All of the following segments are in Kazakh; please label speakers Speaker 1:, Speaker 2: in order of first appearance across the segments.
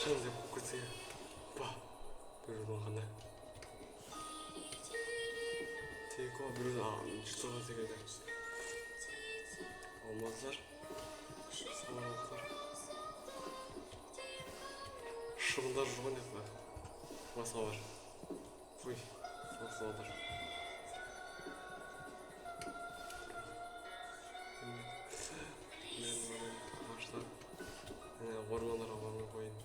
Speaker 1: шанс деп көрсе ба біреудің ғана тек біреудің жұтыға секілді алмаздар самаралықтар шыбындар жүрген еді маса бар ой салсалдар мен ағаштар ормандарға бармай қойын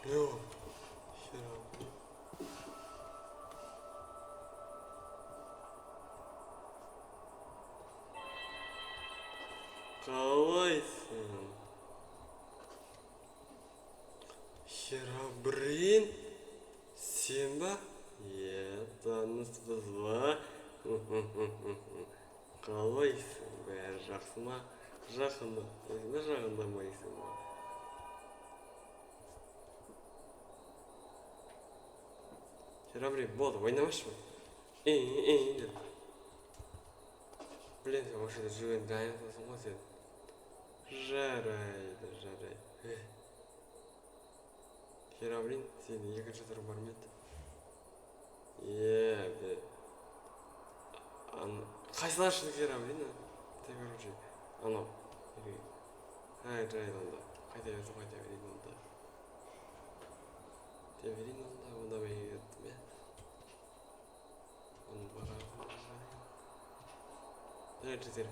Speaker 1: Yo, хера. Қалайсың? Херабрин? Сен ба? Таныспыз ба? Қалайсың? Бәрі жақсы ма? Жақындамайсың ба? Херабрин, болды, ойнамашы ма? Деді. Блин, сен осы жерде жүрген дайынсың ғой сен. Жарайды. Херабрин, сенің екінші түрің бар ма еді? Қайсылар үшін Херабрин? Короче, анау. Жарайды онда. Қайта берейін онда. Онда мен еттім, е? Оны баға. Жарайды, сен.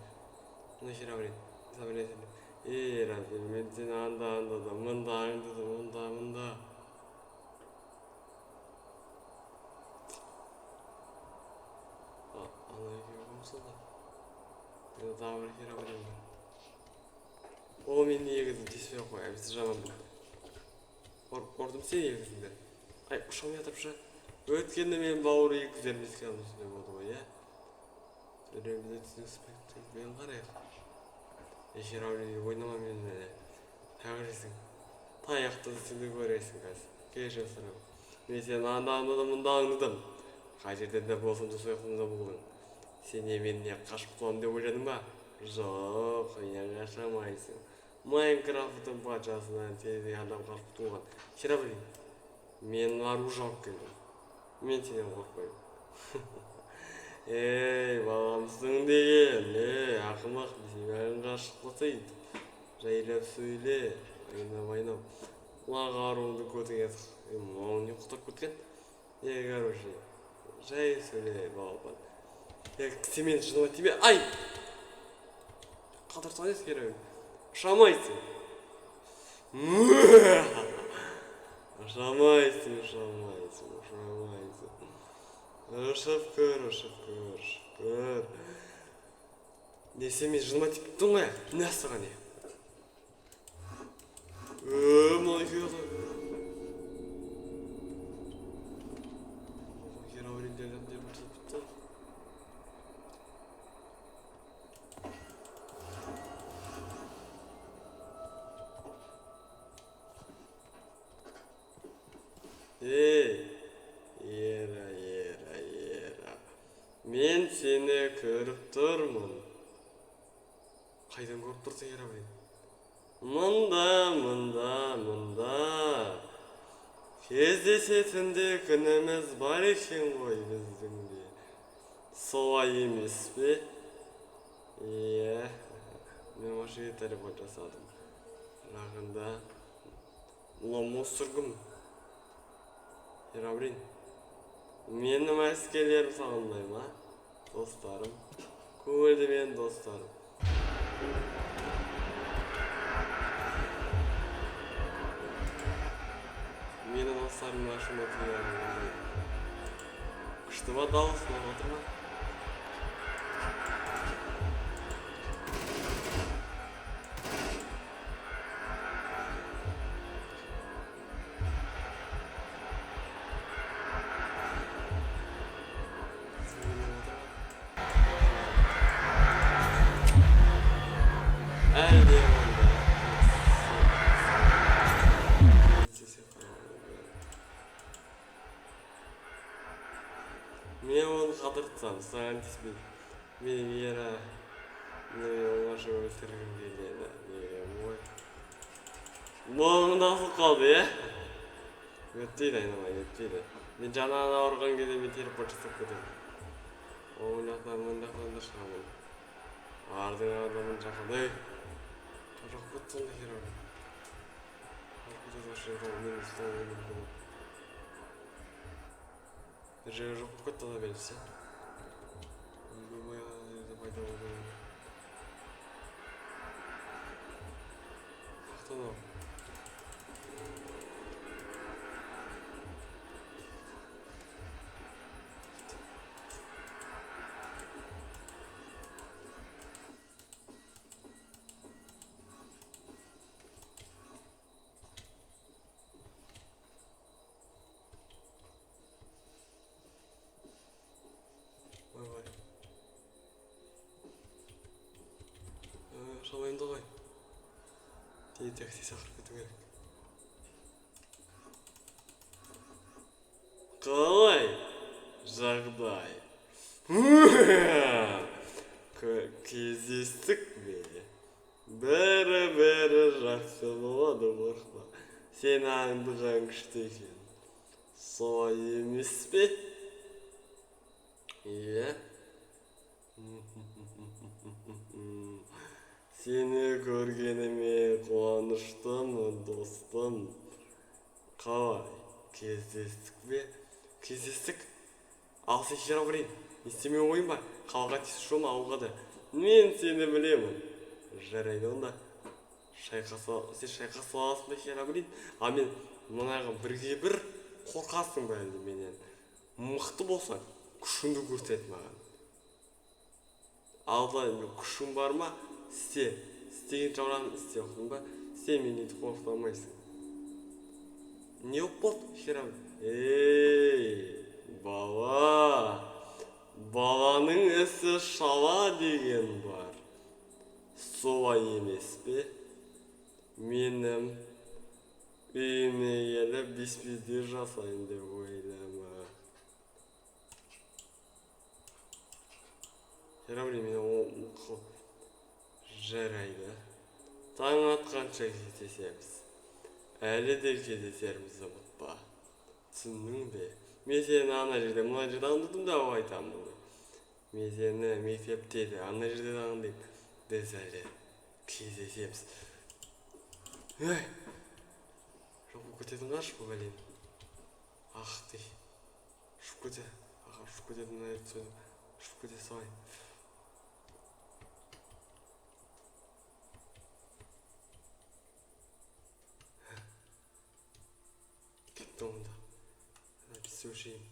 Speaker 1: Мұны Херабрин. Сабілесің. Разил, мен сені анда-анда, мұнда. Ана екеуі қымсылды. Мен тағы бір Херабрин бар. Ол мен негізін теспей қой, әбісі жаман болды. Ұрдым сен егізіңді. Ай, ұшам ятырпшы. Өткенде мен бауыры екізермеске алысында болды ғой, е? Сөйлемді түсінікспектің мен қарайық. Херабрин ойнама менің тәңіресің. Таяқты сенді көресің қазір. Кешір сұрам. Мен сені анда-анда мұнда аңдыдым. Қай жерден де болсын жосойқымда болдың. Сен мен не қашып құлам деп ойладың ба? Жоқ, қашамайсың. Майнкрафттың патшасынан сенен адам қашып туған. Херабрин, мен оружие алып келдім. Мен сенен қорықпаймын. Ей, баламсың деген, ақымақ бізге бәрін ғашық қылсайын. Жайлап сөйле, ойнап. Лағаруыңды көтіңе мауын не құтап көткен? Короче, жай сөйле, балапан. Сен мені жыныма тиме, ай! Қадыр тойнес кереуім. Шамайсың. Ұшып көр. Не, сен мен жыныма типтің ғой? Не астыға не? Мынай фиғады. Херабриндерден де бір типті. Ера. Мен сені көріп тұрмын. Қайдан көріп тұрсың, Херабрин? Мұнда. Кездесетінде күніміз бар екен ғой біздің де. Солай емес пе? Мен машиға телефон жасадым. Жақында ломо сүргім. Херабрин, менің әскерлерім сағындай ма? Достарым, көңілді мен достарым. Менің достарым ашыма түйерім. Күшті ба дауысына отыр ма? саған тиіспейді. Менің ера оңаша өлтіргім келеді. Ой. Молың насыл қалды, е? Өтпейді, айналайын, өтпейді. Мен жаңағы ауырған кезде мен телепорт жасап кетемін. Оң жақтан, мын жақтан да шығамын. Ардың адамын жақын. Ей! Жоқ бұт сонда хер ұрды. Арқыда да шығып, мен ұстауы мүмкін. Bir жағы жоқ болып кетті да белгісі. Үйге жерде пайда болды. Ақтан ау. Шамайымды ғой. Дейін такси шақырып кету керек. Қалай? Жағдай. Кездестік бе? Бәрі жақсы болады, қорқма. Сен аңдыған күшті екен. Солай емес пе? Иә? Сені көргеніме қуаныштымын, достым. Қалай? Кездестік бе? Кездестік? Ал сен хера білейін. Естемей ойын ба? Қалға тез шоң ауға да. Мен сені білемін. Жарайды онда. Сен шайқаса аласың да хера білейін. А мен мұнайға бірге бір қорқасың ба әлде менен. Мықты болсаң, күшіңді көрсет маған. Алдайын, күшің бар ма? Істе. Істеген жағынан істе, оқың ба? Істе, мен етіп қорқытамайсың. Не болды, хера? Бала. Баланың ісі шала деген бар. Солай емес пе? Менің үйіме келіп бес-бездер жасайын деп ойлама. Хера білейін, мен ол жарайды. Таң атқанша кездесеміз. Әлі де кездесерімізді ұмытпа. Түсіндің бе? Мен сені ана жерде, мына жерде аңдыдым да айтамын. Мен сені мектепте де, ана жерде аңдайым. Біз әлі кездесеміз. Ей! Жоқ көтетін қаш бұл бәлем. Ақ дей. Шып көте. Аға шып көтетін әйт сөзі. Шып көте сай. Кетті онда. Біз сөшейін.